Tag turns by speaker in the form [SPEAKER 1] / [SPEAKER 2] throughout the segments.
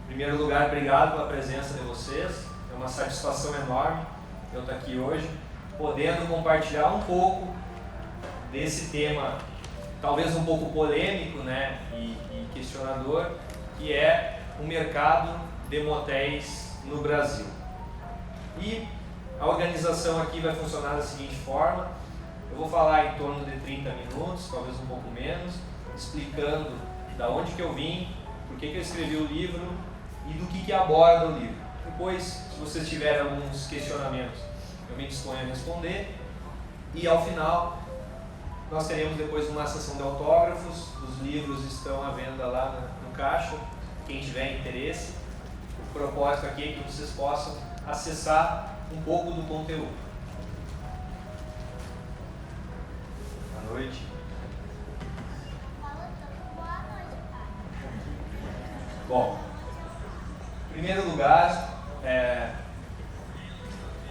[SPEAKER 1] primeiro lugar, obrigado pela presença de vocês. É uma satisfação enorme eu estar aqui hoje, podendo compartilhar um pouco desse tema, talvez um pouco polêmico, né, e questionador, que é o mercado de motéis no Brasil. E a organização aqui vai funcionar da seguinte forma: eu vou falar em torno de 30 minutos, talvez um pouco menos, explicando da onde que eu vim, por que eu escrevi o livro e do que aborda o livro. Depois, se vocês tiverem alguns questionamentos, eu me disponho a responder. E ao final, nós teremos depois uma sessão de autógrafos. Os livros estão à venda lá no caixa, quem tiver interesse. O propósito aqui é que vocês possam acessar um pouco do conteúdo. Boa noite. Bom, em primeiro lugar,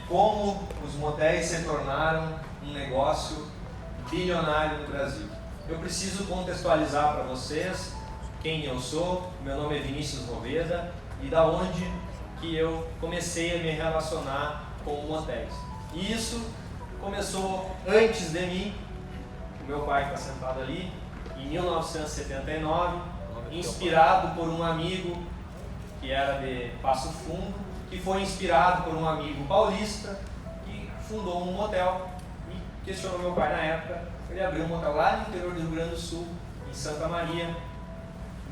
[SPEAKER 1] como os motéis se tornaram um negócio bilionário no Brasil. Eu preciso contextualizar para vocês quem eu sou. Meu nome é Vinícius Roveda e da onde que eu comecei a me relacionar com motéis. E isso começou antes de mim. O meu pai está sentado ali, em 1979, inspirado por um amigo que era de Passo Fundo, que foi inspirado por um amigo paulista que fundou um motel e questionou meu pai na época. Ele abriu um motel lá no interior do Rio Grande do Sul, em Santa Maria.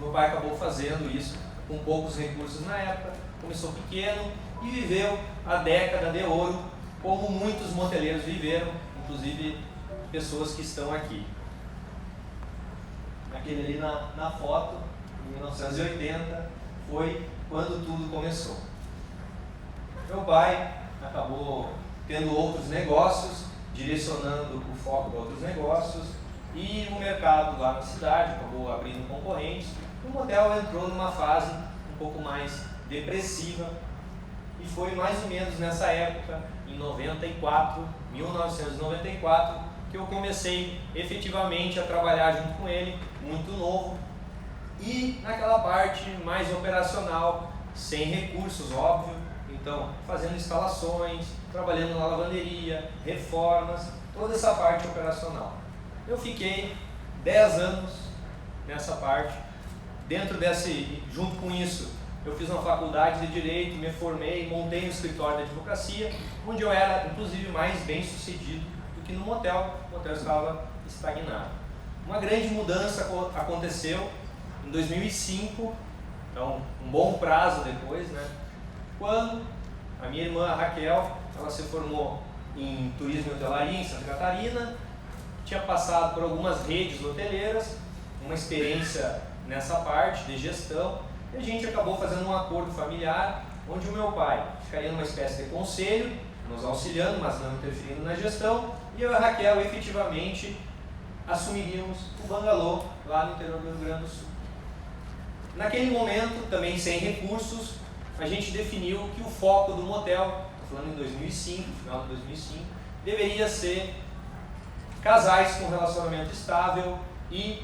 [SPEAKER 1] Meu pai acabou fazendo isso com poucos recursos na época, começou pequeno e viveu a década de ouro, como muitos moteleiros viveram, inclusive pessoas que estão aqui. Aquele ali na foto, em 1980, foi quando tudo começou. Meu pai acabou tendo outros negócios, direcionando o foco para outros negócios, e o mercado lá na cidade acabou abrindo concorrentes. O motel entrou numa fase um pouco mais depressiva, e foi mais ou menos nessa época, em 1994, que eu comecei efetivamente a trabalhar junto com ele, muito novo, e naquela parte mais operacional, sem recursos, óbvio. Então, fazendo instalações, trabalhando na lavanderia, reformas, toda essa parte operacional. Eu fiquei 10 anos nessa parte. Junto com isso, eu fiz uma faculdade de Direito, me formei, montei um escritório de advocacia, onde eu era, inclusive, mais bem sucedido do que no motel. O motel estava estagnado. Uma grande mudança aconteceu em 2005, então um bom prazo depois, né? Quando a minha irmã, a Raquel, ela se formou em Turismo e Hotelaria em Santa Catarina, tinha passado por algumas redes hoteleiras, uma experiência nessa parte de gestão, e a gente acabou fazendo um acordo familiar, onde o meu pai ficaria numa espécie de conselho, nos auxiliando, mas não interferindo na gestão, e eu e a Raquel efetivamente assumiríamos o bangalô lá no interior do Rio Grande do Sul. Naquele momento, também sem recursos, a gente definiu que o foco do motel, estou falando em 2005, final de 2005, deveria ser casais com relacionamento estável e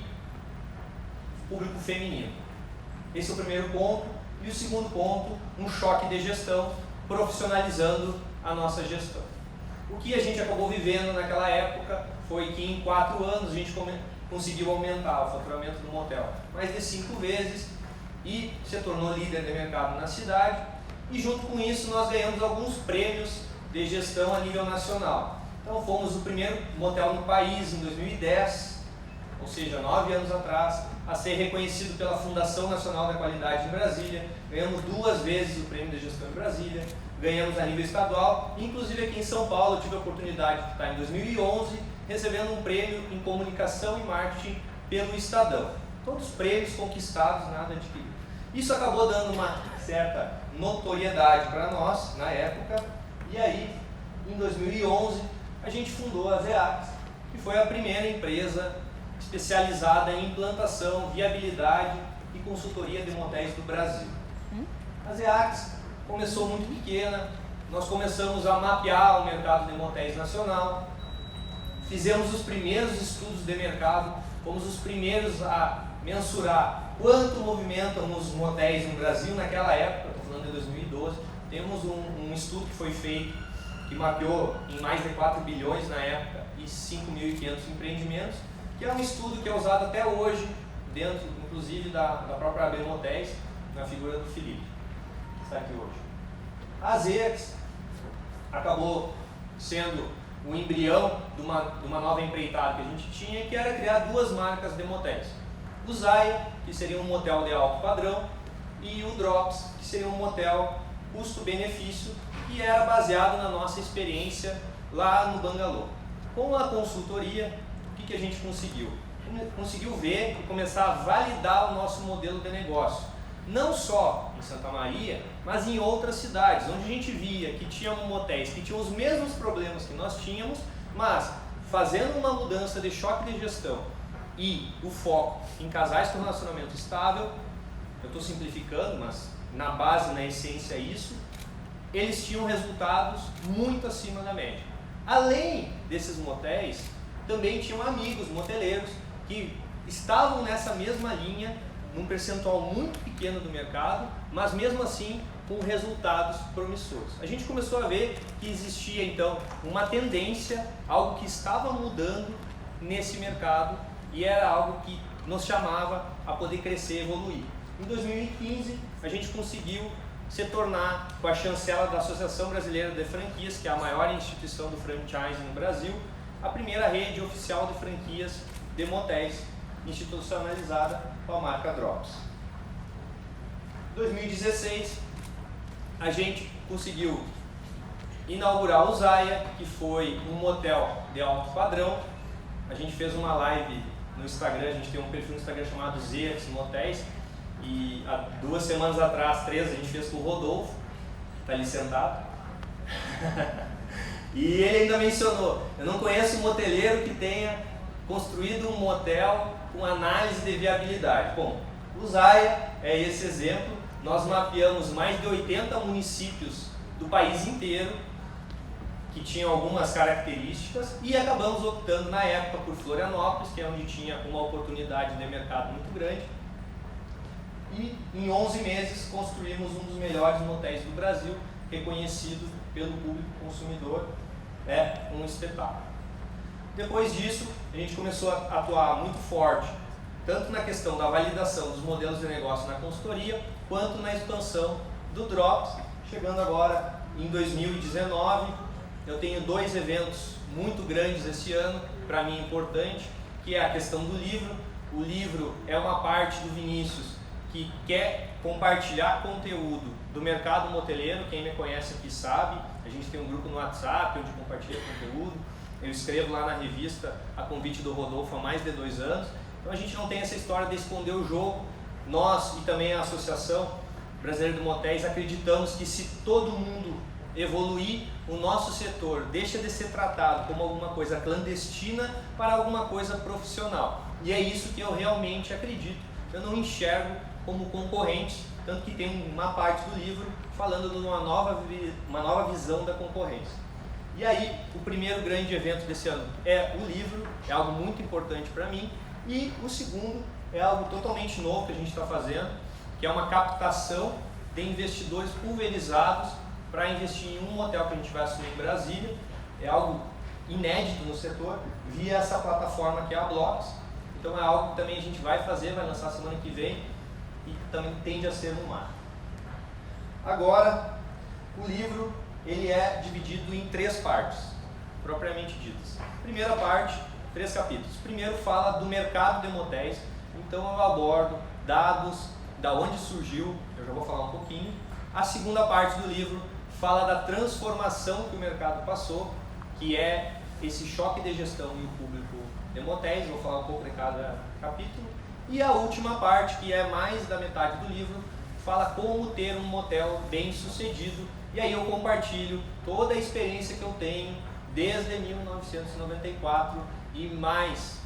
[SPEAKER 1] público feminino. Esse é o primeiro ponto. E o segundo ponto, um choque de gestão, profissionalizando a nossa gestão. O que a gente acabou vivendo naquela época foi que em 4 anos a gente conseguiu aumentar o faturamento do motel mais de 5 vezes e se tornou líder de mercado na cidade, e junto com isso nós ganhamos alguns prêmios de gestão a nível nacional. Então fomos o primeiro motel no país em 2010, ou seja, 9 anos atrás, a ser reconhecido pela Fundação Nacional da Qualidade em Brasília. Ganhamos 2 vezes o prêmio de gestão em Brasília, ganhamos a nível estadual, inclusive aqui em São Paulo eu tive a oportunidade de estar em 2011 recebendo um prêmio em comunicação e marketing pelo Estadão. Todos prêmios conquistados, nada adquirido. Isso acabou dando uma certa notoriedade para nós na época, e aí em 2011 a gente fundou a ZEAX, que foi a primeira empresa especializada em implantação, viabilidade e consultoria de motéis do Brasil. A ZEAX começou muito pequena, nós começamos a mapear o mercado de motéis nacional, fizemos os primeiros estudos de mercado, fomos os primeiros a mensurar quanto movimentam os motéis no Brasil naquela época, estou falando de 2012, temos um estudo que foi feito, que mapeou em mais de 4 bilhões na época e 5.500 empreendimentos, que é um estudo que é usado até hoje, dentro inclusive da própria AB Motéis, na figura do Felipe, que está aqui hoje. A ZEX acabou sendo o embrião de uma nova empreitada que a gente tinha, que era criar 2 marcas de motéis. O Zaya, que seria um motel de alto padrão, e o Drops, que seria um motel custo-benefício, que era baseado na nossa experiência lá no Bangalô. Com a consultoria, o que a gente conseguiu? Conseguiu ver e começar a validar o nosso modelo de negócio. Não só em Santa Maria, mas em outras cidades, onde a gente via que tinham motéis que tinham os mesmos problemas que nós tínhamos, mas fazendo uma mudança de choque de gestão e o foco em casais com relacionamento estável, eu estou simplificando, mas na base, na essência é isso, eles tinham resultados muito acima da média. Além desses motéis, também tinham amigos moteleiros que estavam nessa mesma linha, num percentual muito pequeno do mercado, mas mesmo assim com resultados promissores. A gente começou a ver que existia então uma tendência, algo que estava mudando nesse mercado e era algo que nos chamava a poder crescer e evoluir. Em 2015, a gente conseguiu se tornar, com a chancela da Associação Brasileira de Franquias, que é a maior instituição do franchising no Brasil, a primeira rede oficial de franquias de motéis institucionalizada com a marca Drops. Em 2016, a gente conseguiu inaugurar o Zaya, que foi um motel de alto padrão. A gente fez uma live no Instagram, a gente tem um perfil no Instagram chamado ZEX Motéis, e há 2 semanas atrás, 3, a gente fez com o Rodolfo, está ali sentado. E ele ainda mencionou, eu não conheço um moteleiro que tenha construído um motel com análise de viabilidade. Bom, o Zaya é esse exemplo. Nós mapeamos mais de 80 municípios do país inteiro que tinham algumas características e acabamos optando na época por Florianópolis, que é onde tinha uma oportunidade de mercado muito grande. E em 11 meses construímos um dos melhores motéis do Brasil, reconhecido pelo público consumidor, é um espetáculo. Depois disso, a gente começou a atuar muito forte, tanto na questão da validação dos modelos de negócio na consultoria, quanto na expansão do Drops. Chegando agora em 2019, eu tenho 2 eventos muito grandes esse ano, para mim importante, que é a questão do livro. O livro é uma parte do Vinícius que quer compartilhar conteúdo do mercado moteleiro. Quem me conhece aqui sabe, a gente tem um grupo no WhatsApp onde compartilha conteúdo. Eu escrevo lá na revista a convite do Rodolfo há mais de 2 anos. Então a gente não tem essa história de esconder o jogo. Nós e também a Associação Brasileira de Motéis acreditamos que se todo mundo evoluir, o nosso setor deixa de ser tratado como alguma coisa clandestina para alguma coisa profissional. E é isso que eu realmente acredito. Eu não enxergo como concorrente, tanto que tem uma parte do livro falando de uma nova visão da concorrência. E aí, o primeiro grande evento desse ano é o livro, é algo muito importante para mim, e o segundo é algo totalmente novo que a gente está fazendo, que é uma captação de investidores pulverizados para investir em um motel que a gente vai assumir em Brasília. É algo inédito no setor, via essa plataforma que é a Blocks. Então é algo que também a gente vai fazer, vai lançar semana que vem e também tende a ser no mar. Agora, o livro ele é dividido em 3 partes, propriamente ditas. Primeira parte, 3 capítulos. Primeiro fala do mercado de motéis, então eu abordo dados, da onde surgiu, eu já vou falar um pouquinho. A segunda parte do livro fala da transformação que o mercado passou, que é esse choque de gestão e o público de motéis, vou falar um pouco de cada capítulo. E a última parte, que é mais da metade do livro, fala como ter um motel bem sucedido. E aí eu compartilho toda a experiência que eu tenho desde 1994 e mais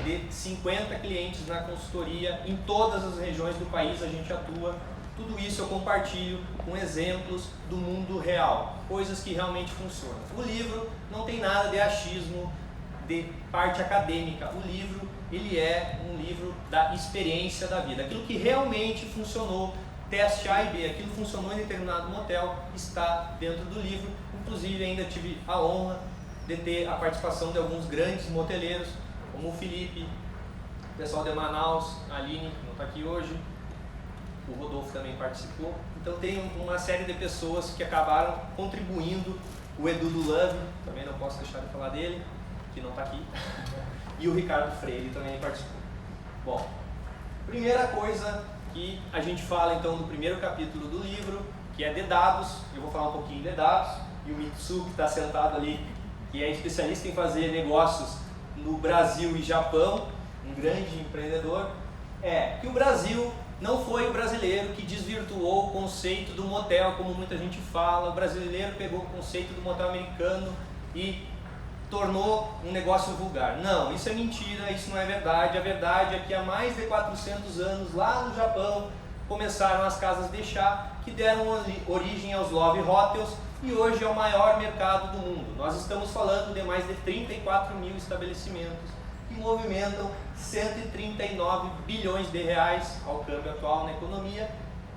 [SPEAKER 1] de 50 clientes na consultoria, em todas as regiões do país a gente atua. Tudo isso eu compartilho com exemplos do mundo real, coisas que realmente funcionam. O livro não tem nada de achismo, de parte acadêmica. O livro ele é um livro da experiência da vida. Aquilo que realmente funcionou, teste A e B, aquilo que funcionou em determinado motel, está dentro do livro. Inclusive ainda tive a honra de ter a participação de alguns grandes moteleiros, como o Felipe, o pessoal de Manaus, a Aline, que não está aqui hoje, o Rodolfo também participou. Então tem uma série de pessoas que acabaram contribuindo, o Edu do Love, também não posso deixar de falar dele, que não está aqui, e o Ricardo Freire também participou. Bom, primeira coisa que a gente fala então no primeiro capítulo do livro, que é de dados. Eu vou falar um pouquinho de dados, e o Mitsu, que está sentado ali, que é especialista em fazer negócios no Brasil e Japão, um grande empreendedor, é que o Brasil não foi o brasileiro que desvirtuou o conceito do motel, como muita gente fala. O brasileiro pegou o conceito do motel americano e tornou um negócio vulgar. Não, isso é mentira, isso não é verdade. A verdade é que há mais de 400 anos, lá no Japão, começaram as casas de chá, que deram origem aos Love Hotels, e hoje é o maior mercado do mundo. Nós estamos falando de mais de 34 mil estabelecimentos que movimentam 139 bilhões de reais ao câmbio atual na economia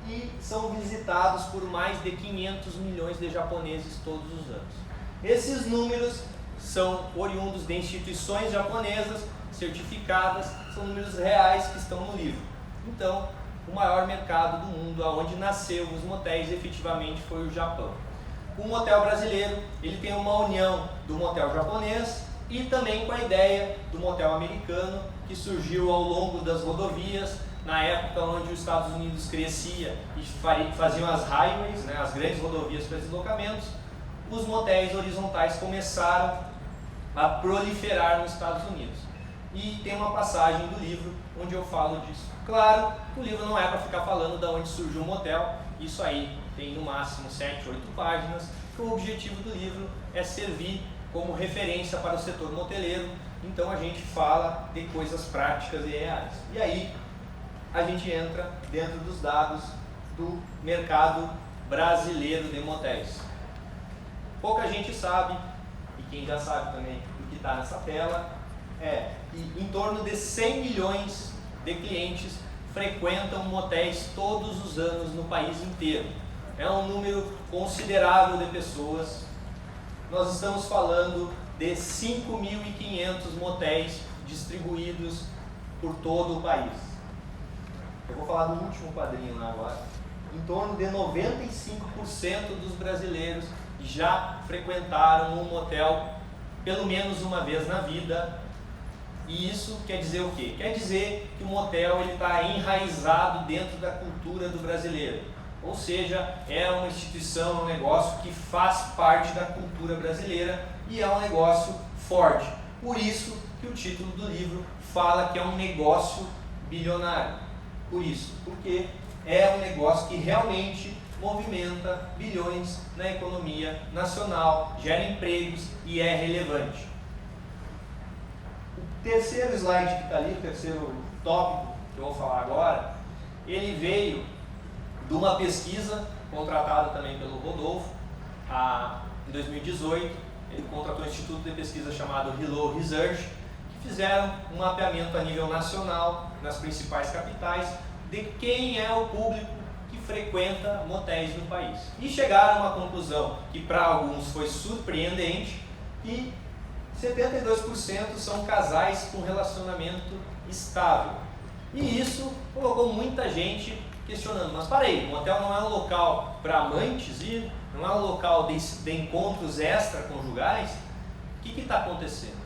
[SPEAKER 1] e são visitados por mais de 500 milhões de japoneses todos os anos. Esses números são oriundos de instituições japonesas certificadas, são números reais que estão no livro. Então, o maior mercado do mundo, onde nasceu os motéis, efetivamente foi o Japão. O motel brasileiro, ele tem uma união do motel japonês e também com a ideia do motel americano, que surgiu ao longo das rodovias, na época onde os Estados Unidos crescia e faziam as highways, né, as grandes rodovias para deslocamentos. Os motéis horizontais começaram a proliferar nos Estados Unidos. E tem uma passagem do livro onde eu falo disso. Claro, o livro não é para ficar falando de onde surgiu o motel, isso aí tem no máximo 7, 8 páginas, que o objetivo do livro é servir como referência para o setor moteleiro. Então a gente fala de coisas práticas e reais. E aí a gente entra dentro dos dados do mercado brasileiro de motéis. Pouca gente sabe, e quem já sabe também o que está nessa tela, é que em torno de 100 milhões de clientes frequentam motéis todos os anos no país inteiro. É um número considerável de pessoas. Nós estamos falando de 5.500 motéis distribuídos por todo o país. Eu vou falar do último quadrinho lá agora. Em torno de 95% dos brasileiros já frequentaram um motel pelo menos uma vez na vida. E isso quer dizer o quê? Quer dizer que o motel está enraizado dentro da cultura do brasileiro. Ou seja, é uma instituição, um negócio que faz parte da cultura brasileira e é um negócio forte. Por isso que o título do livro fala que é um negócio bilionário. Por isso, porque é um negócio que realmente movimenta bilhões na economia nacional, gera empregos e é relevante. O terceiro slide que está ali, o terceiro tópico que eu vou falar agora, ele veio de uma pesquisa contratada também pelo Rodolfo em 2018. Ele contratou um instituto de pesquisa chamado Hello Research, que fizeram um mapeamento a nível nacional nas principais capitais de quem é o público que frequenta motéis no país. E chegaram a uma conclusão que para alguns foi surpreendente, que 72% são casais com relacionamento estável. E isso colocou muita gente questionando, mas parei, o motel não é um local para amantes ir, não é um local de encontros extraconjugais? O que está acontecendo?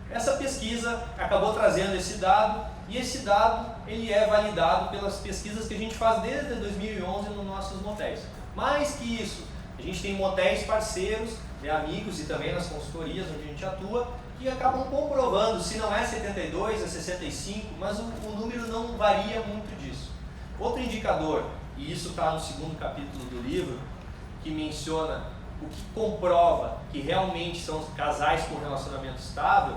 [SPEAKER 1] Essa pesquisa acabou trazendo esse dado, e esse dado ele é validado pelas pesquisas que a gente faz desde 2011 nos nossos motéis. Mais que isso, a gente tem motéis parceiros, amigos e também nas consultorias onde a gente atua, que acabam comprovando, se não é 72, é 65, mas o número não varia muito disso. Outro indicador, e isso está no segundo capítulo do livro, que menciona o que comprova que realmente são casais com relacionamento estável,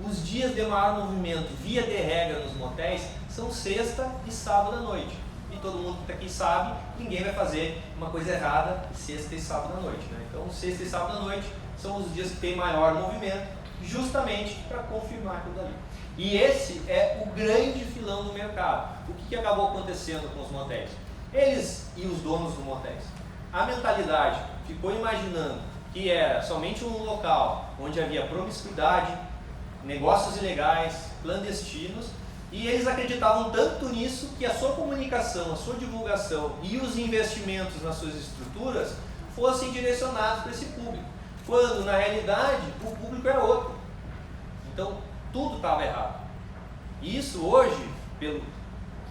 [SPEAKER 1] os dias de maior movimento, via de regra nos motéis, são sexta e sábado à noite. E todo mundo que está aqui sabe, ninguém vai fazer uma coisa errada sexta e sábado à noite, né? Então, sexta e sábado à noite são os dias que tem maior movimento justamente para confirmar aquilo ali. E esse é o grande filão do mercado. O que acabou acontecendo com os motéis? Eles e os donos dos motéis, a mentalidade ficou imaginando que era somente um local onde havia promiscuidade, negócios ilegais, clandestinos, e eles acreditavam tanto nisso que a sua comunicação, a sua divulgação e os investimentos nas suas estruturas fossem direcionados para esse público, quando na realidade o público era outro. Então tudo estava errado. E isso hoje,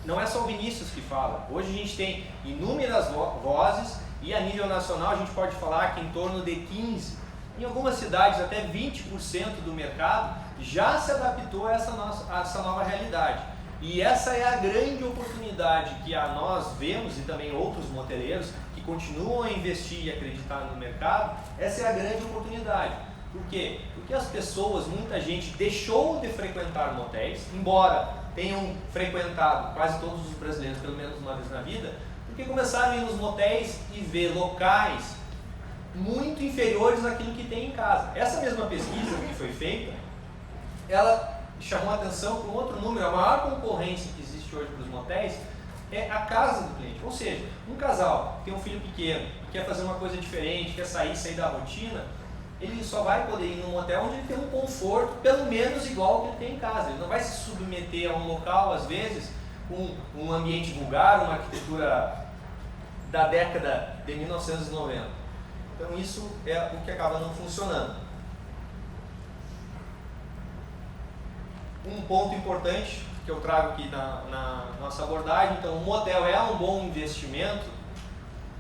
[SPEAKER 1] não é só o Vinícius que fala, hoje a gente tem inúmeras vozes e a nível nacional a gente pode falar que em torno de 15%, em algumas cidades até 20% do mercado já se adaptou a essa nova realidade. E essa é a grande oportunidade que nós vemos, e também outros moteleiros que continuam a investir e acreditar no mercado. Essa é a grande oportunidade. Por quê? Porque as pessoas, muita gente deixou de frequentar motéis, embora tenham frequentado quase todos os brasileiros pelo menos uma vez na vida, porque começaram a ir nos motéis e ver locais muito inferiores àquilo que tem em casa. Essa mesma pesquisa que foi feita, ela chamou a atenção para um outro número. A maior concorrência que existe hoje para os motéis é a casa do cliente. Ou seja, um casal que tem um filho pequeno, quer fazer uma coisa diferente, quer sair da rotina, ele só vai poder ir num motel onde ele tem um conforto pelo menos igual ao que ele tem em casa. Ele não vai se submeter a um local, às vezes, com um ambiente vulgar, uma arquitetura da década de 1990. Então isso é o que acaba não funcionando. Um ponto importante que eu trago aqui na nossa abordagem, então o motel é um bom investimento.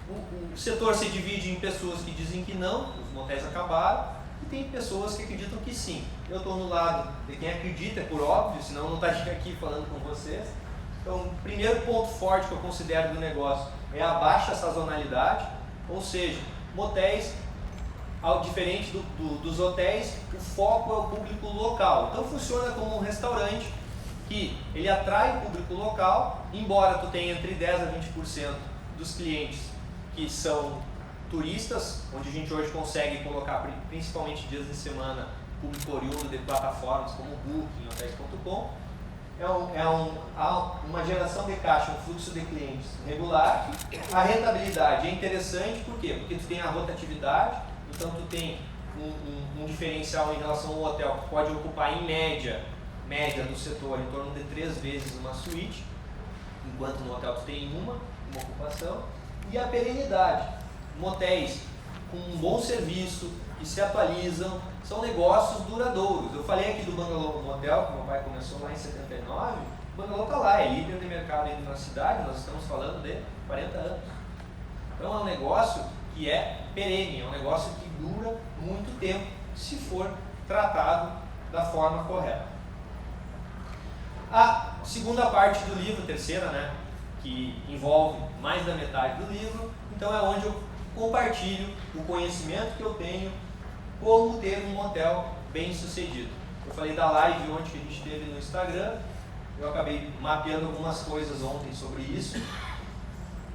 [SPEAKER 1] O setor se divide em pessoas que dizem que não, os motéis acabaram, e tem pessoas que acreditam que sim. Eu estou no lado de quem acredita, por óbvio, senão eu não estaria aqui falando com vocês. Então o primeiro ponto forte que eu considero do negócio é a baixa sazonalidade, ou seja, motéis, diferente dos hotéis, o foco é o público local. Então funciona como um restaurante que ele atrai o público local, embora tu tenha entre 10% a 20% dos clientes que são turistas, onde a gente hoje consegue colocar principalmente dias de semana público oriundo de plataformas como Booking, Hotéis.com. Há uma geração de caixa, um fluxo de clientes regular. A rentabilidade é interessante, por quê? Porque tu tem a rotatividade, então tu tem um diferencial em relação ao hotel que pode ocupar em média do setor em torno de 3 vezes uma suíte, enquanto no hotel tu tem uma ocupação. E a perenidade, motéis com um bom serviço, que se atualizam, são negócios duradouros. Eu falei aqui do Bangalô Motel, que meu pai começou lá em 79, o Bangalô está lá, é líder de mercado ainda na cidade, nós estamos falando de 40 anos. Então é um negócio que é perene, é um negócio que dura muito tempo, se for tratado da forma correta. A segunda parte do livro, terceira, né, que envolve mais da metade do livro, então é onde eu compartilho o conhecimento que eu tenho como ter um motel bem sucedido. Eu falei da live ontem que a gente teve no Instagram, eu acabei mapeando algumas coisas ontem sobre isso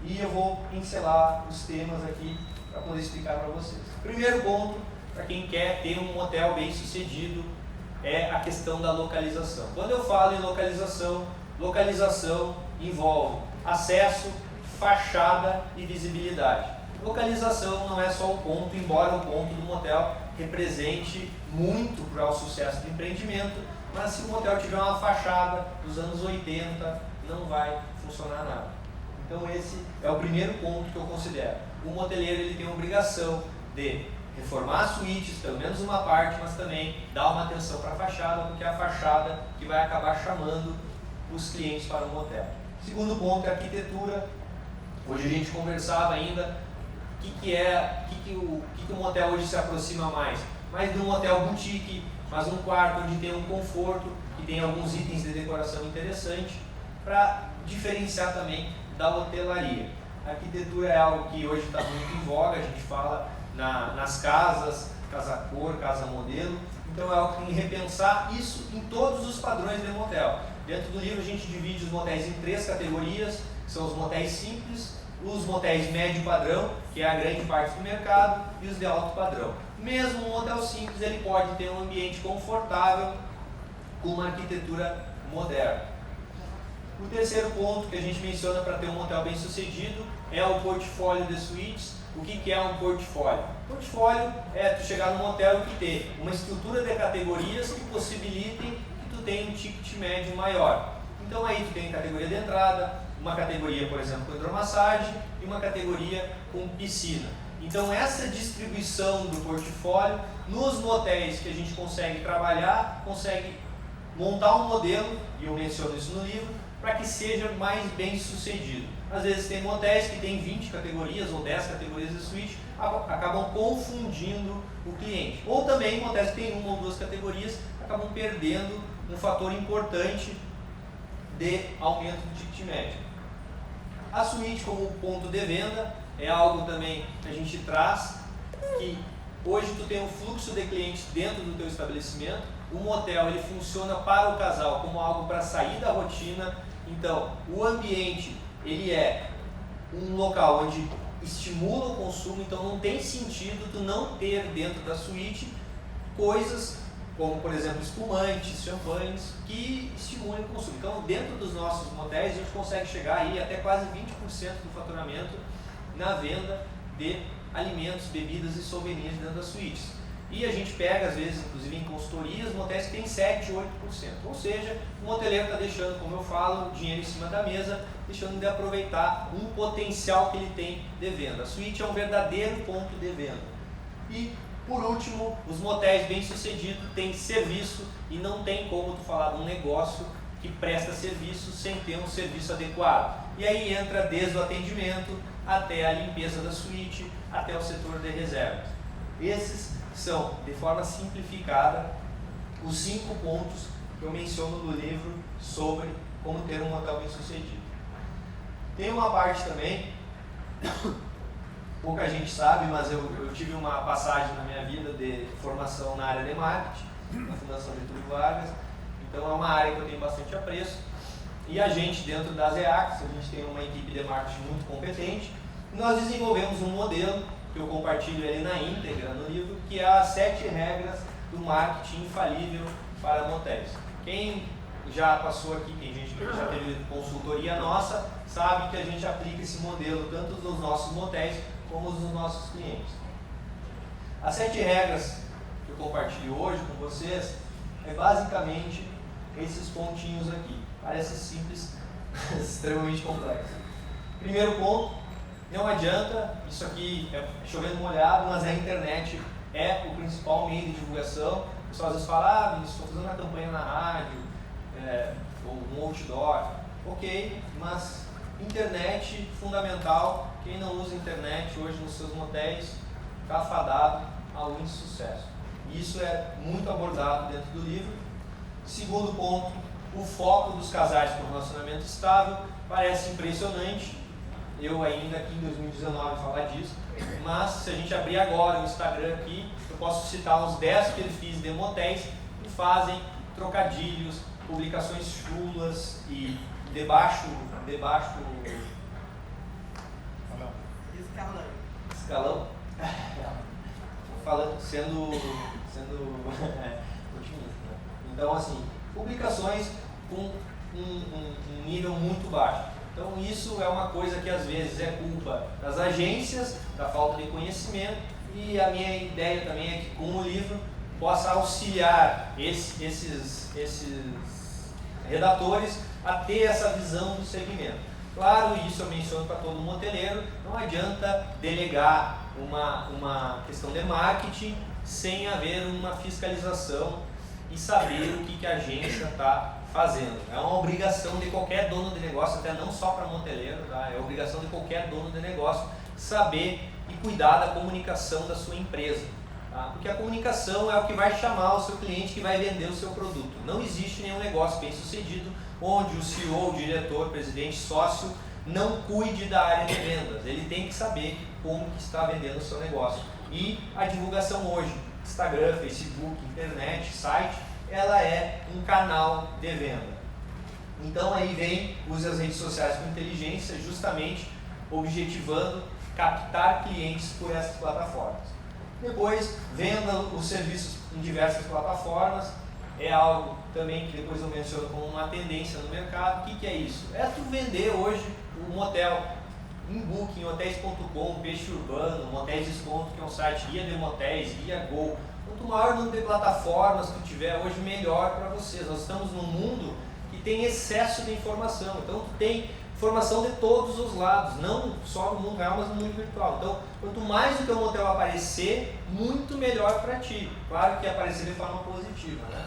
[SPEAKER 1] e eu vou pincelar os temas aqui para poder explicar para vocês. Primeiro ponto, para quem quer ter um motel bem sucedido, é a questão da localização. Quando eu falo em localização envolve acesso, fachada e visibilidade. Localização não é só o ponto, embora o ponto do motel represente muito para o sucesso do empreendimento, mas se o motel tiver uma fachada dos anos 80, não vai funcionar nada. Então esse é o primeiro ponto que eu considero. O moteleiro ele tem a obrigação de reformar suítes, pelo menos uma parte, mas também dar uma atenção para a fachada, porque é a fachada que vai acabar chamando os clientes para o motel. Segundo ponto é a arquitetura. Hoje a gente conversava ainda o que o motel hoje se aproxima mais de um motel boutique, mas um quarto onde tem um conforto, que tem alguns itens de decoração interessante, para diferenciar também da hotelaria. A arquitetura é algo que hoje está muito em voga, a gente fala nas casas, casa cor, casa modelo, então é algo que tem que repensar isso em todos os padrões de motel. Dentro do livro a gente divide os motéis em 3 categorias, que são os motéis simples, os motéis médio padrão, que é a grande parte do mercado, e os de alto padrão. Mesmo um hotel simples, ele pode ter um ambiente confortável com uma arquitetura moderna. O terceiro ponto que a gente menciona para ter um hotel bem sucedido é o portfólio de suítes. O que é um portfólio? Portfólio é tu chegar num hotel e ter uma estrutura de categorias que possibilitem que tu tenha um ticket médio maior. Então aí tu tem categoria de entrada, uma categoria, por exemplo, com hidromassagem e uma categoria com piscina. Então essa distribuição do portfólio, nos motéis que a gente consegue trabalhar, consegue montar um modelo, e eu menciono isso no livro, para que seja mais bem sucedido. Às vezes tem motéis que tem 20 categorias ou 10 categorias de suíte, acabam confundindo o cliente. Ou também motéis que tem uma ou duas categorias, acabam perdendo um fator importante de aumento do ticket médio. A suíte como ponto de venda é algo também que a gente traz, que hoje tu tem um fluxo de clientes dentro do teu estabelecimento. O motel ele funciona para o casal como algo para sair da rotina. Então, o ambiente ele é um local onde estimula o consumo, então não tem sentido tu não ter dentro da suíte coisas como, por exemplo, espumantes, champanhes, que estimulem o consumo. Então, dentro dos nossos motéis, a gente consegue chegar aí até quase 20% do faturamento na venda de alimentos, bebidas e souvenirs dentro das suítes. E a gente pega, às vezes, inclusive em consultorias, motéis que tem 7, 8%. Ou seja, o hoteleiro está deixando, como eu falo, dinheiro em cima da mesa, deixando de aproveitar um potencial que ele tem de venda. A suíte é um verdadeiro ponto de venda. E, por último, os motéis bem sucedidos têm serviço e não tem como tu falar de um negócio que presta serviço sem ter um serviço adequado. E aí entra desde o atendimento até a limpeza da suíte, até o setor de reservas. Esses são, de forma simplificada, os 5 pontos que eu menciono no livro sobre como ter um hotel bem sucedido. Tem uma parte também, pouca gente sabe, mas eu tive uma passagem na minha vida de formação na área de marketing, na Fundação Getúlio Vargas, então é uma área que eu tenho bastante apreço. E a gente, dentro das EACs, a gente tem uma equipe de marketing muito competente, e nós desenvolvemos um modelo que eu compartilho ali na íntegra no livro, que é as 7 regras do marketing infalível para motéis. Quem já passou aqui, quem já teve consultoria nossa, sabe que a gente aplica esse modelo tanto nos nossos motéis como nos nossos clientes. As 7 regras que eu compartilho hoje com vocês é basicamente esses pontinhos aqui. Parece simples, extremamente complexo. Primeiro ponto, não adianta, isso aqui é chovendo molhado, mas a internet é o principal meio de divulgação. O pessoal às vezes fala, estou fazendo uma campanha na rádio, ou um outdoor. Ok, mas internet fundamental. Quem não usa internet hoje nos seus motéis está fadado ao insucesso. Isso é muito abordado dentro do livro. Segundo ponto, o foco dos casais por relacionamento estável. Parece impressionante eu ainda aqui em 2019 falar disso, mas se a gente abrir agora o Instagram aqui, eu posso citar uns 10 perfis de motéis que fazem trocadilhos, publicações chulas e debaixo escalão, falando, sendo otimista, né? Então assim, publicações com um nível muito baixo. Então isso é uma coisa que às vezes é culpa das agências, da falta de conhecimento, e a minha ideia também é que com o livro possa auxiliar esses redatores a ter essa visão do segmento. Claro, isso eu menciono para todo moteleiro, não adianta delegar uma questão de marketing sem haver uma fiscalização e saber o que a agência está fazendo. É uma obrigação de qualquer dono de negócio, até não só para moteleiro, tá? É obrigação de qualquer dono de negócio saber e cuidar da comunicação da sua empresa. Tá? Porque a comunicação é o que vai chamar o seu cliente que vai vender o seu produto. Não existe nenhum negócio bem sucedido onde o CEO, o diretor, presidente, sócio não cuide da área de vendas. Ele tem que saber como que está vendendo o seu negócio. E a divulgação hoje, Instagram, Facebook, internet, site, ela é um canal de venda. Então aí vem, use as redes sociais com inteligência, justamente objetivando captar clientes por essas plataformas. Depois, venda os serviços em diversas plataformas, é algo também que depois eu menciono como uma tendência no mercado. O que é isso? É tu vender hoje um motel em Booking, hotéis.com, Peixe Urbano, Motéis Desconto, que é um site, Guia de Motéis, Guia Go. Quanto maior o número de plataformas que tu tiver hoje, melhor para vocês. Nós estamos num mundo que tem excesso de informação, então tu tem informação de todos os lados, não só no mundo real, mas no mundo virtual. Então, quanto mais o teu motel aparecer, muito melhor para ti. Claro que aparecer de forma positiva, né?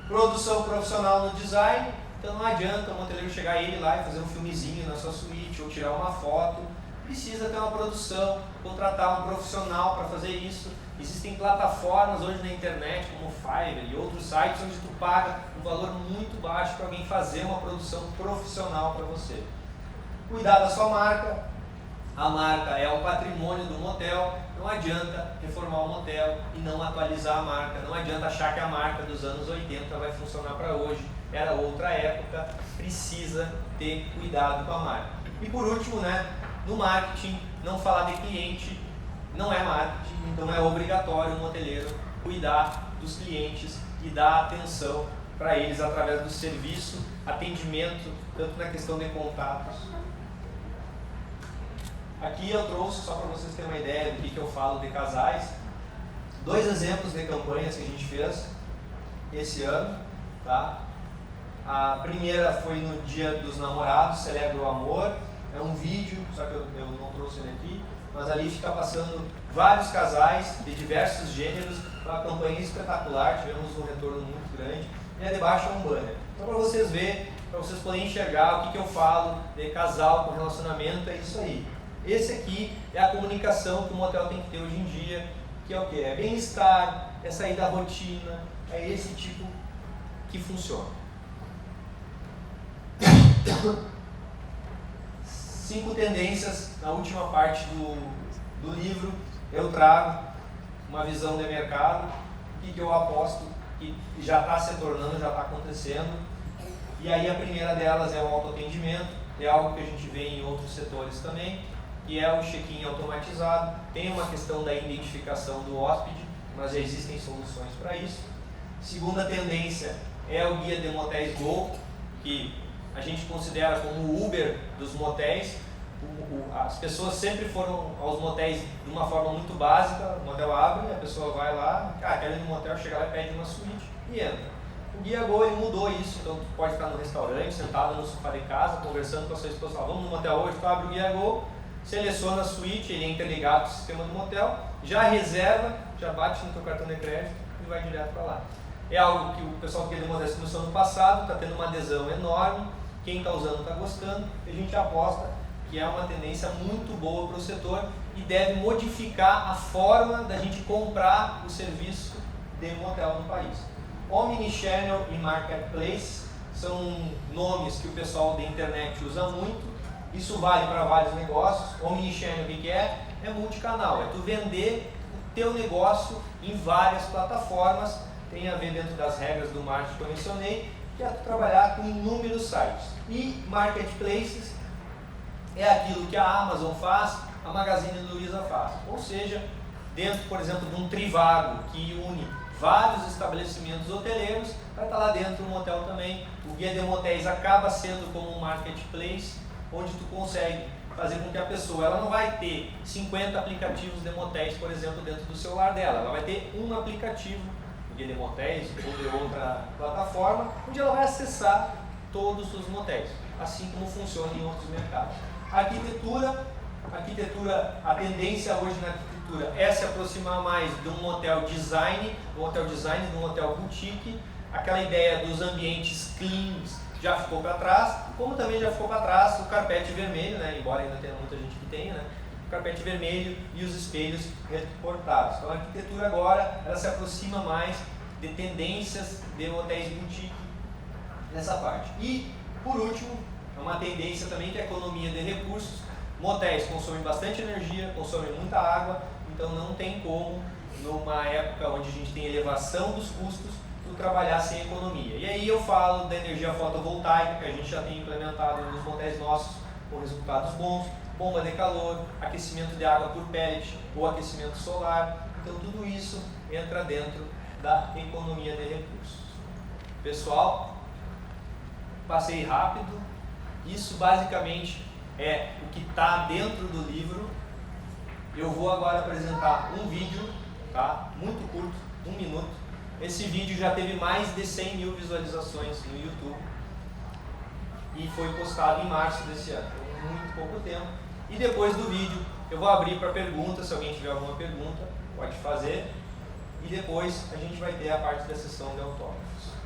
[SPEAKER 1] Produção profissional no design, então não adianta o moteleiro chegar ele lá e fazer um filmezinho na sua suíte ou tirar uma foto. Precisa ter uma produção, contratar um profissional para fazer isso. Existem plataformas hoje na internet, como o Fiverr e outros sites, onde tu paga um valor muito baixo para alguém fazer uma produção profissional para você. Cuidar da sua marca. A marca é o patrimônio do motel. Não adianta reformar o motel e não atualizar a marca. Não adianta achar que a marca dos anos 80 vai funcionar para hoje. Era outra época. Precisa ter cuidado com a marca. E por último, né, no marketing, não falar de cliente não é marketing. Então é obrigatório o moteleiro cuidar dos clientes e dar atenção para eles através do serviço, atendimento, tanto na questão de contatos. Aqui eu trouxe, só para vocês terem uma ideia do que eu falo de casais, 2 exemplos de campanhas que a gente fez esse ano. Tá? A primeira foi no Dia dos Namorados, Celebra o Amor. É um vídeo, só que eu não trouxe ele aqui, mas ali fica passando vários casais de diversos gêneros, uma campanha espetacular, tivemos um retorno muito grande. E ali debaixo é um banner. Então para vocês verem, para vocês poderem enxergar o que eu falo de casal com relacionamento, é isso aí. Esse aqui é a comunicação que o motel tem que ter hoje em dia, que é o quê? É bem-estar, é sair da rotina, é esse tipo que funciona. 5 tendências, na última parte do livro, eu trago uma visão de mercado, o que eu aposto que já está se tornando, já está acontecendo. E aí a primeira delas é o autoatendimento, é algo que a gente vê em outros setores também, que é o check-in automatizado. Tem uma questão da identificação do hóspede, mas já existem soluções para isso. Segunda tendência é o guia de motéis Go, que a gente considera como o Uber dos motéis. As pessoas sempre foram aos motéis de uma forma muito básica. O motel abre, a pessoa vai lá, quero ir no motel, chega lá e pede uma suíte e entra. O Guia Go ele mudou isso, então tu pode estar no restaurante, sentado no sofá de casa, conversando com a sua esposa, vamos no motel hoje, tu abre o Guia Go, seleciona a suíte, ele é interligado ao sistema do motel, já reserva, já bate no teu cartão de crédito e vai direto para lá. É algo que o pessoal do Guia de Motéis começou no passado, está tendo uma adesão enorme, quem está usando está gostando, e a gente aposta que é uma tendência muito boa para o setor e deve modificar a forma da gente comprar o serviço de motel no país. Omnichannel e Marketplace são nomes que o pessoal da internet usa muito, isso vale para vários negócios. Omnichannel o que é? É multicanal, é tu vender o teu negócio em várias plataformas, tem a ver dentro das regras do marketing que eu mencionei, que é tu trabalhar com inúmeros sites. E Marketplaces é aquilo que a Amazon faz, a Magazine Luiza faz. Ou seja, dentro, por exemplo, de um Trivago que une vários estabelecimentos hoteleiros, vai estar lá dentro um motel também. O Guia de Motéis acaba sendo como um marketplace, onde tu consegue fazer com que a pessoa, ela não vai ter 50 aplicativos de motéis, por exemplo, dentro do celular dela. Ela vai ter um aplicativo, o Guia de Motéis ou de outra plataforma, onde ela vai acessar todos os motéis, assim como funciona em outros mercados. A arquitetura, a tendência hoje na arquitetura é se aproximar mais de um hotel design, de um hotel boutique. Aquela ideia dos ambientes cleans já ficou para trás, como também já ficou para trás o carpete vermelho, né? Embora ainda tenha muita gente que tenha, né? O carpete vermelho e os espelhos reportados. Então a arquitetura agora ela se aproxima mais de tendências de hotéis boutique nessa parte. E por último, é uma tendência também que é a economia de recursos. Motéis consomem bastante energia, consomem muita água, então não tem como, numa época onde a gente tem elevação dos custos, tu trabalhar sem economia. E aí eu falo da energia fotovoltaica, que a gente já tem implementado nos motéis nossos, com resultados bons, bomba de calor, aquecimento de água por pellet ou aquecimento solar. Então tudo isso entra dentro da economia de recursos. Pessoal, passei rápido. Isso basicamente é o que está dentro do livro. Eu vou agora apresentar um vídeo, tá? Muito curto, 1 minuto. Esse vídeo já teve mais de 100 mil visualizações no YouTube e foi postado em março desse ano, então muito pouco tempo. E depois do vídeo eu vou abrir para perguntas, se alguém tiver alguma pergunta, pode fazer. E depois a gente vai ter a parte da sessão de autógrafos.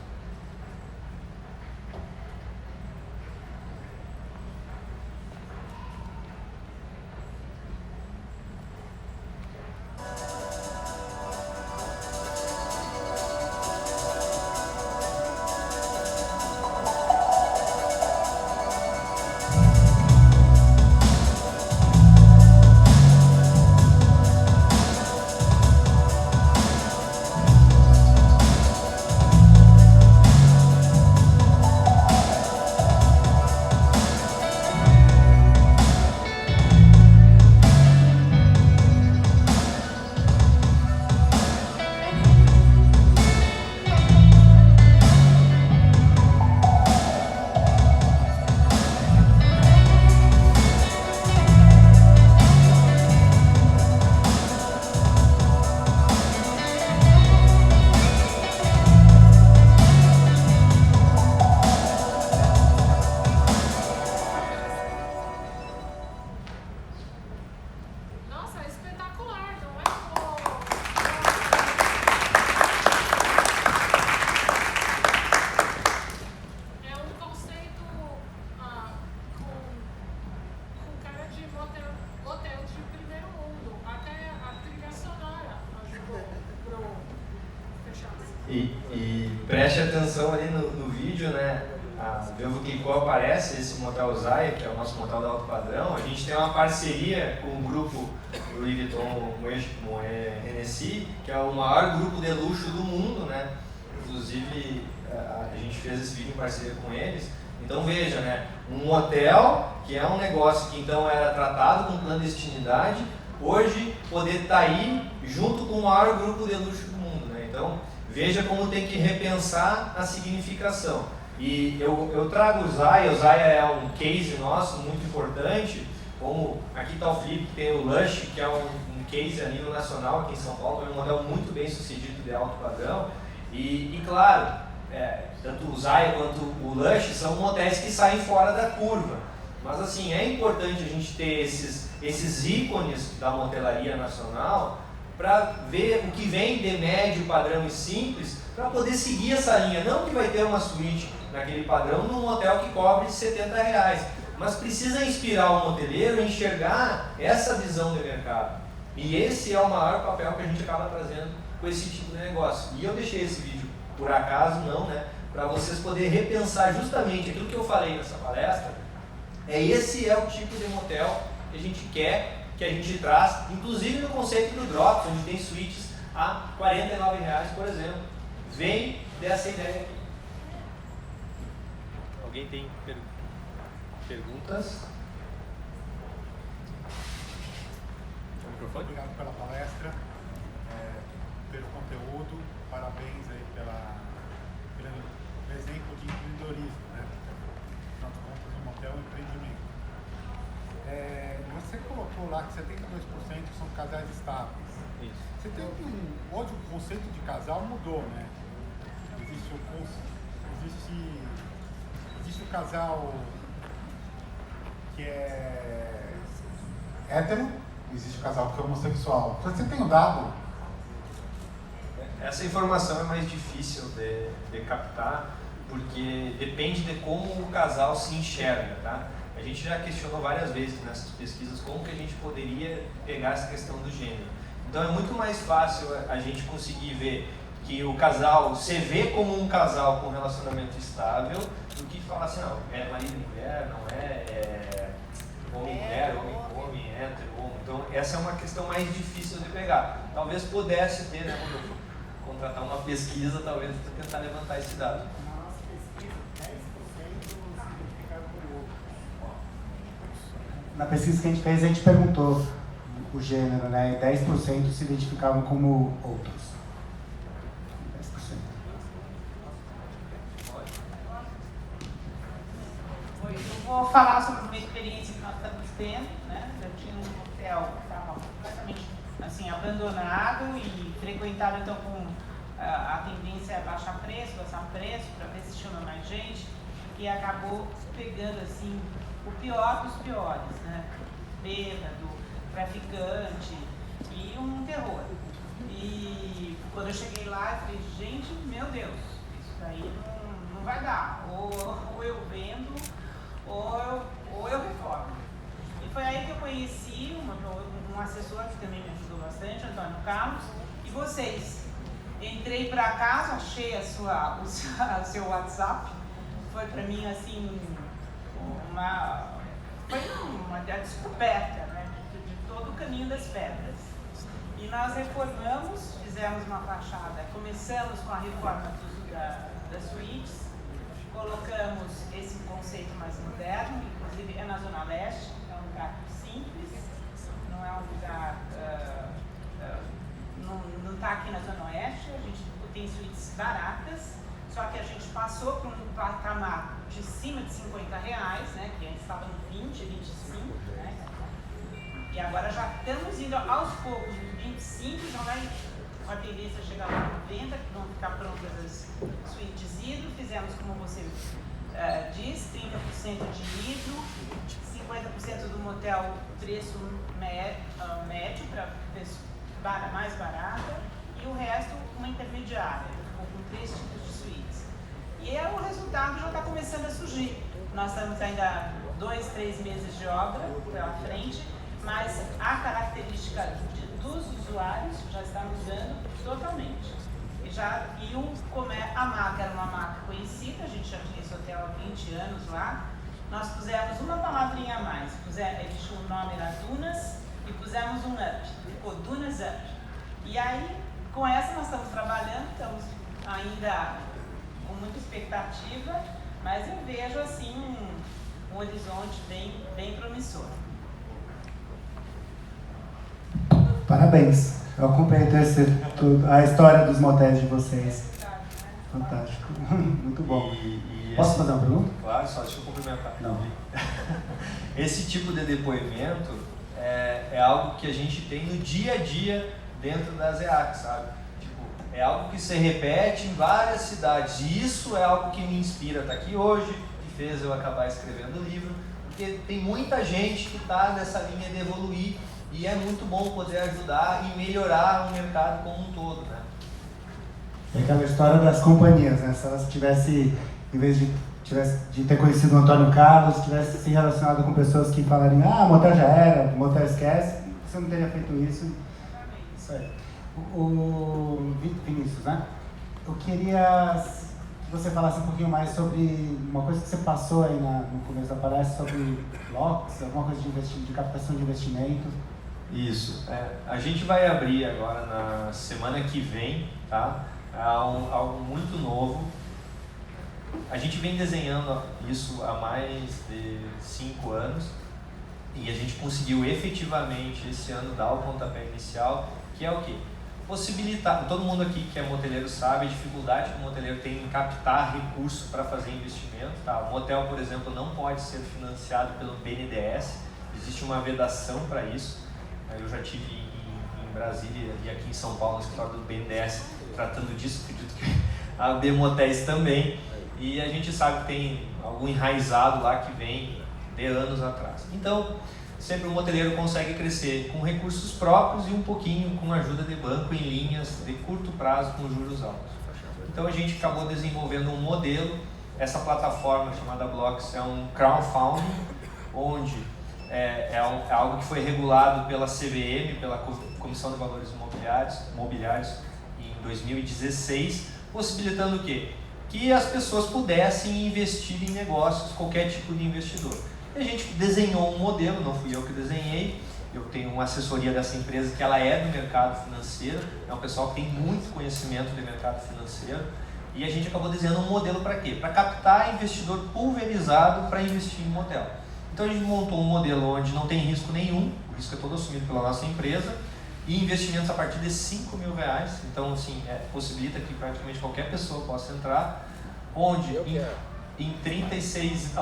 [SPEAKER 1] E preste atenção ali no vídeo, né? A Velvo Clicou aparece esse Motel Zaya, que é o nosso motel de alto padrão. A gente tem uma parceria com o grupo Louis Vuitton Moet Hennessy, que é o maior grupo de luxo do mundo, né? Inclusive a gente fez esse vídeo em parceria com eles. Então veja, né? Um motel que é um negócio que então era tratado com clandestinidade, hoje poder estar aí junto com o maior grupo de luxo do mundo, né? Então veja como tem que repensar a significação. E eu trago o Zaya é um case nosso muito importante, como aqui está o Felipe, que tem o Lush, que é um case a nível nacional aqui em São Paulo, é um modelo muito bem sucedido de alto padrão. E claro, tanto o Zaya quanto o Lush são motéis que saem fora da curva. Mas assim, é importante a gente ter esses ícones da motelaria nacional para ver o que vem de médio, padrão e simples, para poder seguir essa linha. Não que vai ter uma suíte naquele padrão num hotel que cobre R$70, mas precisa inspirar o moteleiro a enxergar essa visão de mercado. E esse é o maior papel que a gente acaba trazendo com esse tipo de negócio. E eu deixei esse vídeo, por acaso não, né, para vocês poderem repensar justamente aquilo que eu falei nessa palestra. Esse é o tipo de motel que a gente quer, que a gente traz, inclusive no conceito do Drops, onde tem suítes a R$49, por exemplo. Vem dessa ideia aqui. Alguém tem perguntas?
[SPEAKER 2] Obrigado pela palestra, pelo conteúdo, parabéns aí pelo exemplo de empreendedorismo, né? Afinal de contas, um motel é um empreendimento. Você colocou lá que 72% são casais estáveis.
[SPEAKER 1] Isso.
[SPEAKER 2] Você tem hoje o conceito de casal mudou, né? Existe o casal que é hétero, existe o casal que é homossexual. Você tem um dado?
[SPEAKER 1] Essa informação é mais difícil de captar, porque depende de como o casal se enxerga, tá? A gente já questionou várias vezes nessas pesquisas como que a gente poderia pegar essa questão do gênero. Então é muito mais fácil a gente conseguir ver que o casal se vê como um casal com relacionamento estável do que falar assim, não, é marido e mulher, não é homem-mulher, homem-homem, hétero, homo. Então essa é uma questão mais difícil de pegar. Talvez pudesse ter, né, quando eu contratar uma pesquisa, talvez tentar levantar esse dado.
[SPEAKER 3] Nossa pesquisa, 10% significado por outro.
[SPEAKER 4] Na pesquisa que a gente fez, a gente perguntou o gênero, né? E 10% se identificavam como outros. 10%.
[SPEAKER 3] Eu vou falar sobre uma experiência que nós estamos tendo, né? Eu tinha um hotel que estava completamente assim, abandonado e frequentado então com a tendência a baixar preço para ver se chama mais gente, e acabou pegando assim o pior dos piores, né? Bêbado, traficante e um terror. E quando eu cheguei lá, eu falei, gente, meu Deus, isso daí não vai dar. Ou eu vendo, ou eu reformo. E foi aí que eu conheci um assessor que também me ajudou bastante, Antônio Carlos, e vocês. Entrei para casa, achei o seu WhatsApp, foi para mim assim uma descoberta, né, de todo o caminho das pedras. E nós reformamos, fizemos uma fachada, começamos com a reforma das suítes, colocamos esse conceito mais moderno, inclusive é na Zona Leste, é um lugar simples, não é um lugar, não está aqui na Zona Oeste, a gente tem suítes baratas, só que a gente passou por um patamar de cima de R$50, né, que antes estava no 20, 25, né, e agora já estamos indo aos poucos nos 25, já vai com a tendência a chegar a 90, que vão ficar prontas as suítes hidro, fizemos como você diz, 30% de hidro, 50% do motel preço médio para mais barata, e o resto uma intermediária, ficou com 3 tipos de suítes. E o resultado já está começando a surgir. Nós estamos ainda 2, 3 meses de obra pela frente, mas a característica dos usuários já está mudando totalmente. A marca era uma marca conhecida, a gente já tinha esse hotel há 20 anos lá. Nós pusemos uma palavrinha a mais, eles tinham o nome era Dunas e pusemos um up, ficou Dunas Up. E aí, com essa nós estamos trabalhando, estamos ainda com muita expectativa, mas eu vejo assim um horizonte bem promissor.
[SPEAKER 4] Parabéns. Eu acompanhei a história dos motéis de vocês. Fantástico. Muito bom. Posso fazer uma pergunta?
[SPEAKER 1] Claro, só deixa eu complementar.
[SPEAKER 4] Não.
[SPEAKER 1] Esse tipo de depoimento é algo que a gente tem no dia a dia dentro das EAC, sabe? Tipo, é algo que se repete em várias cidades. E isso é algo que me inspira a estar aqui hoje, que fez eu acabar escrevendo o livro, porque tem muita gente que está nessa linha de evoluir e é muito bom poder ajudar e melhorar o mercado como um todo, né?
[SPEAKER 4] É aquela história das companhias, né? Se elas tivessem, em vez de ter conhecido o Antônio Carlos, tivesse se relacionado com pessoas que falariam, motel já era, motel esquece, você não teria feito isso. Isso aí. O Vinícius, né? Eu queria que você falasse um pouquinho mais sobre uma coisa que você passou aí no começo da palestra, sobre blocos, alguma coisa de captação de investimento.
[SPEAKER 1] Isso. A gente vai abrir agora na semana que vem, tá? Algo muito novo. A gente vem desenhando isso há mais de 5 anos e a gente conseguiu efetivamente esse ano dar o pontapé inicial, que é o quê? Possibilitar, todo mundo aqui que é moteleiro sabe a dificuldade que o moteleiro tem em captar recursos para fazer investimento, tá? O motel, por exemplo, não pode ser financiado pelo BNDES, existe uma vedação para isso. Eu já estive em Brasília e aqui em São Paulo, no escritório do BNDES, tratando disso, acredito que a Motéis também, e a gente sabe que tem algum enraizado lá que vem de anos atrás. Então, sempre o moteleiro consegue crescer com recursos próprios e um pouquinho com ajuda de banco em linhas de curto prazo com juros altos. Então a gente acabou desenvolvendo um modelo, essa plataforma chamada Blocks é um crowdfunding, onde é algo que foi regulado pela CVM, pela Comissão de Valores Mobiliários em 2016, possibilitando o quê? Que as pessoas pudessem investir em negócios, qualquer tipo de investidor. E a gente desenhou um modelo, não fui eu que desenhei, eu tenho uma assessoria dessa empresa que ela é do mercado financeiro, é um pessoal que tem muito conhecimento de mercado financeiro, e a gente acabou desenhando um modelo para quê? Para captar investidor pulverizado para investir em motel. Então a gente montou um modelo onde não tem risco nenhum, o risco é todo assumido pela nossa empresa, e investimentos a partir de R$5 mil, então assim, possibilita que praticamente qualquer pessoa possa entrar, onde em 36,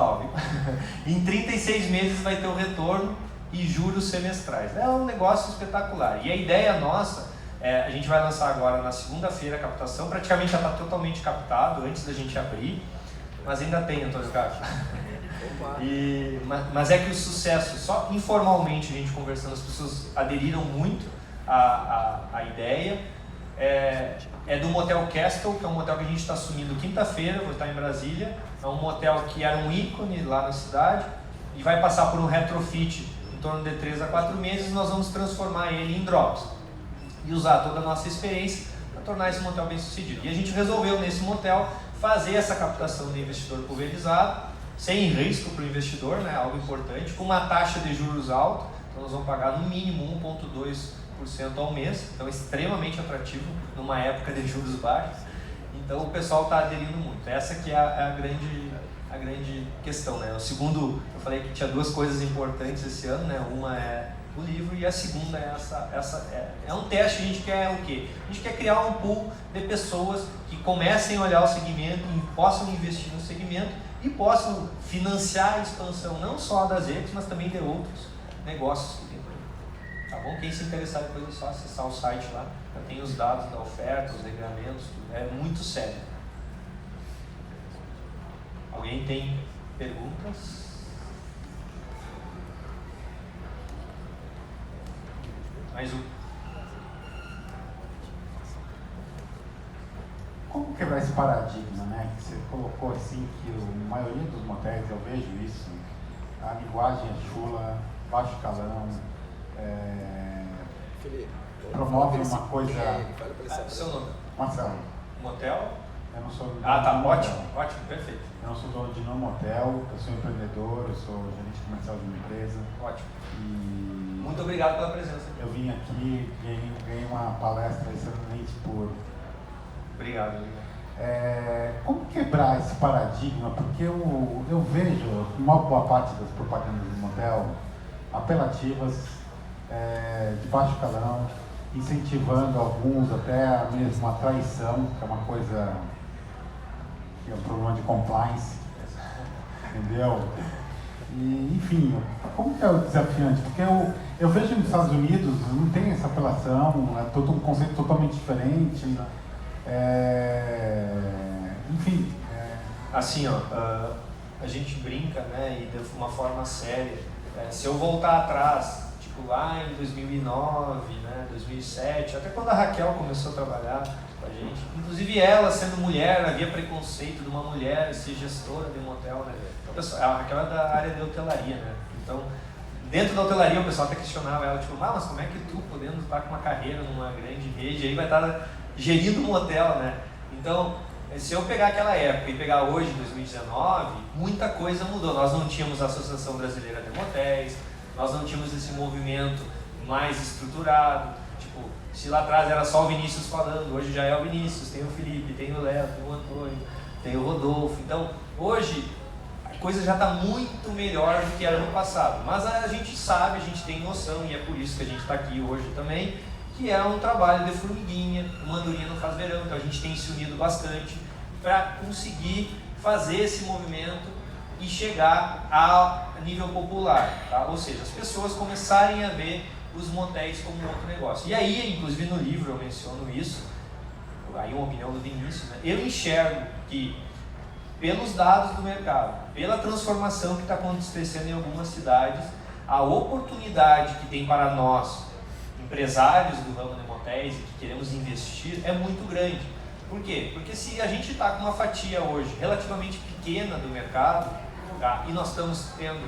[SPEAKER 1] em 36 meses vai ter o retorno e juros semestrais. É um negócio espetacular. E a ideia nossa, a gente vai lançar agora na segunda-feira a captação, praticamente já está totalmente captado antes da gente abrir, mas ainda tem, Antônio Carlos. Mas é que o sucesso, só informalmente a gente conversando, as pessoas aderiram muito à ideia. É do Motel Castle, que é um motel que a gente está assumindo quinta-feira, vou estar em Brasília. É um motel que era um ícone lá na cidade e vai passar por um retrofit em torno de 3 a 4 meses. Nós vamos transformar ele em drops e usar toda a nossa experiência para tornar esse motel bem sucedido. E a gente resolveu nesse motel fazer essa captação de investidor pulverizado, sem risco para o investidor, né, algo importante, com uma taxa de juros alta. Então nós vamos pagar no mínimo 1,2% ao mês, então extremamente atrativo numa época de juros baixos. Então o pessoal está aderindo muito. Essa que é a grande questão, né? O segundo, eu falei que tinha 2 coisas importantes esse ano, né? Uma é o livro e a segunda é um teste. A gente quer o quê? A gente quer criar um pool de pessoas que comecem a olhar o segmento e possam investir no segmento e possam financiar a expansão não só das redes, mas também de outros negócios que tem por aí. Tá bom? Quem se interessar depois é só acessar o site lá, já tem os dados da oferta, os regulamentos, tudo. É muito sério. Alguém tem perguntas? Mais um.
[SPEAKER 2] Como quebrar esse paradigma, né? Que você colocou assim, que a maioria dos motéis, eu vejo isso, a linguagem é chula, baixo calão, promove uma coisa...
[SPEAKER 1] Seu nome?
[SPEAKER 2] Marcelo.
[SPEAKER 1] Motel?
[SPEAKER 2] Eu não sou
[SPEAKER 1] Tá,
[SPEAKER 2] dono de
[SPEAKER 1] ótimo,
[SPEAKER 2] motel.
[SPEAKER 1] ótimo, perfeito.
[SPEAKER 2] Eu não sou dono de nenhum motel, eu sou empreendedor, eu sou gerente comercial de uma empresa.
[SPEAKER 1] Ótimo.
[SPEAKER 2] E
[SPEAKER 1] Muito obrigado pela presença aqui.
[SPEAKER 2] eu vim aqui, ganhei uma palestra excelente por...
[SPEAKER 1] Obrigado.
[SPEAKER 2] Como quebrar esse paradigma? Porque eu vejo uma boa parte das propagandas do motel apelativas, de baixo calão, incentivando alguns até a mesma traição, que é uma coisa que é um problema de compliance, entendeu? E, enfim, como que é o desafiante? Porque eu vejo nos Estados Unidos, não tem essa apelação, é todo um conceito totalmente diferente. Enfim.
[SPEAKER 1] Assim, a gente brinca, né, e de uma forma séria. Se eu voltar atrás, tipo lá em 2009, né, 2007, até quando a Raquel começou a trabalhar com a gente, inclusive ela sendo mulher, havia preconceito de uma mulher ser gestora de um hotel, né? Então, a Raquel é da área de hotelaria, né? Então, dentro da hotelaria o pessoal até questionava ela, tipo, mas como é que tu, podendo estar com uma carreira numa grande rede, aí vai estar gerindo um hotel, né? Então, se eu pegar aquela época e pegar hoje, 2019, muita coisa mudou. Nós não tínhamos a Associação Brasileira de Motéis, nós não tínhamos esse movimento mais estruturado. Tipo, se lá atrás era só o Vinícius falando, hoje já é o Vinícius, tem o Felipe, tem o Léo, tem o Antônio, tem o Rodolfo. Então, hoje, a coisa já está muito melhor do que era no passado. Mas a gente sabe, a gente tem noção, e é por isso que a gente está aqui hoje também, que é um trabalho de formiguinha, uma andorinha não faz verão, então a gente tem se unido bastante para conseguir fazer esse movimento e chegar a nível popular, tá? Ou seja, as pessoas começarem a ver os motéis como um outro negócio. E aí, inclusive no livro eu menciono isso, aí uma opinião do Vinícius, né? Eu enxergo que, pelos dados do mercado, pela transformação que está acontecendo em algumas cidades, a oportunidade que tem para nós, empresários do ramo de motéis e que queremos investir, é muito grande. Por quê? Porque se a gente está com uma fatia hoje relativamente pequena do mercado, tá, e nós estamos tendo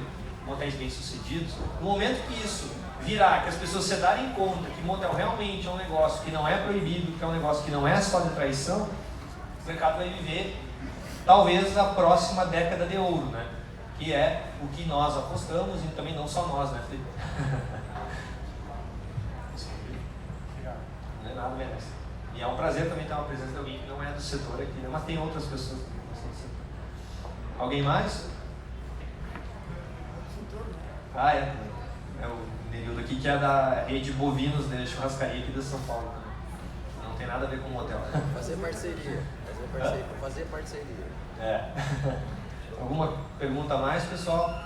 [SPEAKER 1] motéis bem-sucedidos, no momento que isso virar, que as pessoas se darem conta que motel realmente é um negócio que não é proibido, que é um negócio que não é só de traição, o mercado vai viver talvez a próxima década de ouro, né? Que é o que nós apostamos, e também não só nós, né, Felipe? Não é nada, merece. E é um prazer também ter uma presença de alguém que não é do setor aqui, né? Mas tem outras pessoas que não são do setor. Alguém mais? Ah, é. é o Nerildo aqui, que é da rede Bovinos de churrascaria aqui de São Paulo também. Não tem nada a ver com o hotel.
[SPEAKER 5] Fazer parceria. Fazer parceria.
[SPEAKER 1] É. Alguma pergunta a mais, pessoal?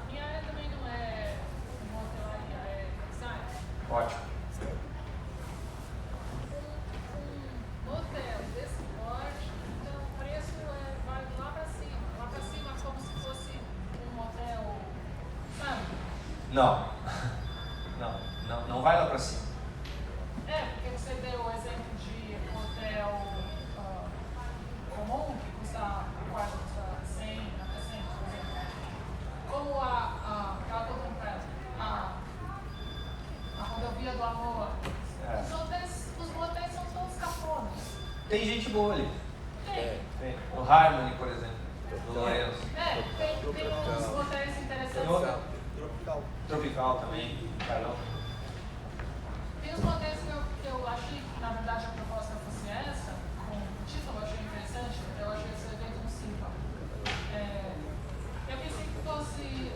[SPEAKER 6] Minha área também não é uma hotelaria, é design.
[SPEAKER 1] Ótimo.
[SPEAKER 6] Um hotel desse porte, então o preço vai lá para cima, como se fosse um hotel, sabe?
[SPEAKER 1] Não vai lá pra cima.
[SPEAKER 6] Porque você deu o exemplo de hotel comum, que custa, o quarto custa 100, até 100, por exemplo. Como aquela que eu comprei, a rodovia do amor. Os motéis são todos cafonas.
[SPEAKER 1] Tem gente boa ali.
[SPEAKER 6] Tem.
[SPEAKER 1] O Harmony, por exemplo, do Lourenço.
[SPEAKER 6] Tem uns motéis interessantes.
[SPEAKER 1] Tropical também, Carlão.
[SPEAKER 6] Tem uns motéis que eu achei que, na verdade, a proposta fosse essa, com o título eu achei interessante, eu achei esse evento um Simpa. Eu pensei que fosse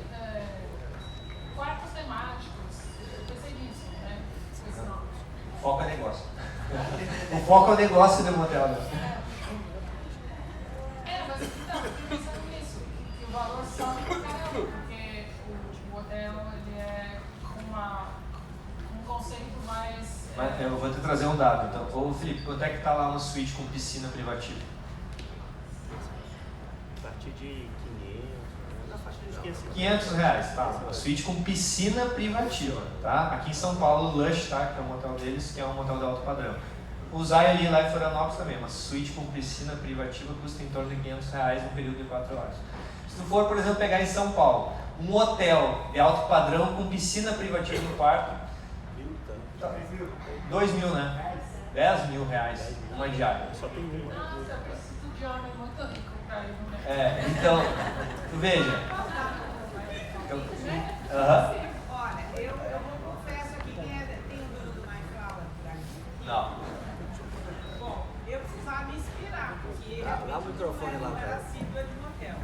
[SPEAKER 6] quartos temáticos, eu pensei nisso, né? Com esse nome.
[SPEAKER 1] O foco é negócio. O foco é o negócio do motel, né?
[SPEAKER 6] Mas então, eu fiquei pensando nisso, que o valor sobe pra caramba, porque o hotel ele é um conceito mais.
[SPEAKER 1] Mas eu vou te trazer um dado. Então, ô Felipe, quanto é que tá lá uma suíte com piscina privativa?
[SPEAKER 7] A partir de 500, na faixa de 500.
[SPEAKER 1] R$500, tá? Uma suíte com piscina privativa, tá? Aqui em São Paulo, o Lush, tá? Que é o motel deles, que é um motel de alto padrão. O Zay ali lá em Florianópolis também, uma suíte com piscina privativa custa em torno de R$500 no período de 4 horas. Se tu for, por exemplo, pegar em São Paulo, um hotel de alto padrão com piscina privativa no quarto, 2 mil, né? 10 mil reais uma diária.
[SPEAKER 7] Só tem uma.
[SPEAKER 6] Nossa, eu preciso de homem muito rico pra ir no mercado.
[SPEAKER 1] Então, tu veja.
[SPEAKER 3] Olha, eu confesso aqui quem tem o dono do MyFlower por aqui.
[SPEAKER 1] Não.
[SPEAKER 3] Bom, eu precisava me inspirar, porque ele
[SPEAKER 5] Dá o microfone lá,
[SPEAKER 3] era
[SPEAKER 5] cara.
[SPEAKER 3] assídua de motel.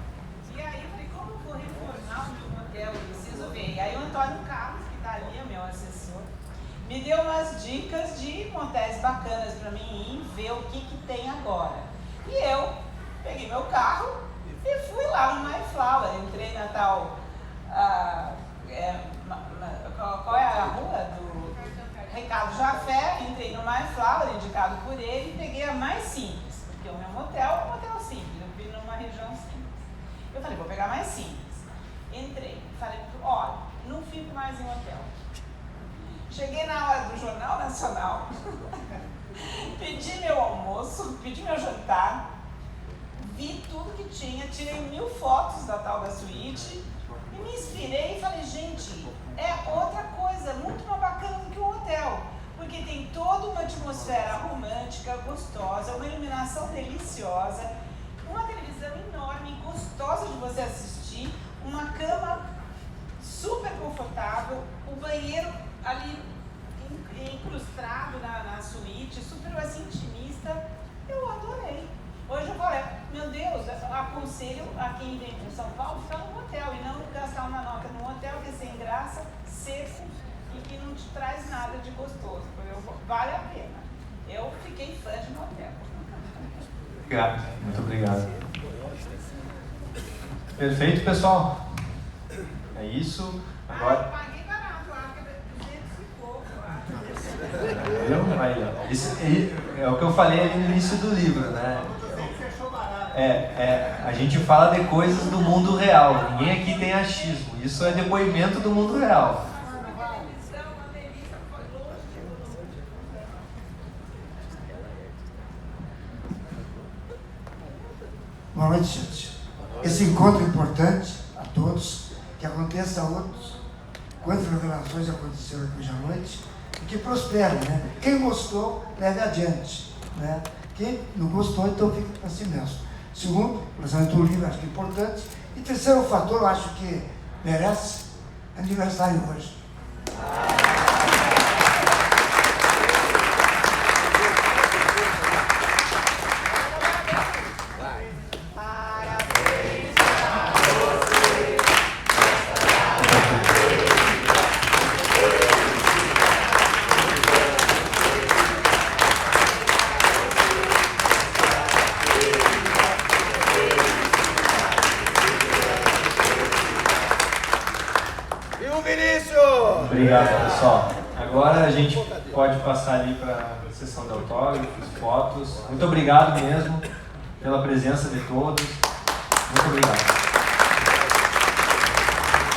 [SPEAKER 3] E aí eu falei, como eu vou reformar o meu motel? Eu preciso ver. E aí o Antônio Carlos, que está ali, é meu assessor, me deu umas dicas de motéis bacanas para mim ir ver o que tem agora. E eu peguei meu carro e fui lá no MyFlower. Entrei na tal... qual é a rua? Do Ricardo Jafé. Entrei no MyFlower, indicado por ele, e peguei a mais simples. Porque o meu motel é um motel simples. Eu fui numa região simples. Eu falei, vou pegar a mais simples. Entrei. Falei, olha, não fico mais em hotel. Cheguei na hora do Jornal Nacional, pedi meu almoço, pedi meu jantar, vi tudo que tinha, tirei 1000 fotos da tal da suíte e me inspirei e falei, gente, é outra coisa, muito mais bacana do que um hotel, porque tem toda uma atmosfera romântica, gostosa, uma iluminação deliciosa, uma televisão enorme, gostosa de você assistir, uma cama super confortável, o banheiro ali incrustado na suíte, super assim, intimista. Eu adorei. Hoje eu falei, meu Deus, eu aconselho a quem vem para São Paulo ficar no hotel e não gastar uma nota num hotel que é sem graça, seco e que não te traz nada de gostoso. Vale a pena. Eu fiquei fã de motel.
[SPEAKER 1] Obrigado, muito obrigado. Perfeito, pessoal. É isso. Agora.
[SPEAKER 3] Eu paguei barato, eu acho que é 200 e pouco.
[SPEAKER 1] Isso é o que eu falei ali no início do livro, né? A gente fala de coisas do mundo real. Ninguém aqui tem achismo. Isso é depoimento do mundo real.
[SPEAKER 8] Boa noite, gente. Esse encontro é importante a todos, que aconteça outros. Quantas revelações aconteceram aqui hoje à noite, e que prosperem, né? Quem gostou, leve adiante, né? Quem não gostou, então fica para si mesmo. Segundo, o lançamento do livro, acho que é importante. E terceiro fator, eu acho que merece aniversário hoje.
[SPEAKER 1] obrigado, pessoal. Agora a gente pode passar ali para a sessão de autógrafos, fotos. Muito obrigado mesmo pela presença de todos. Muito obrigado.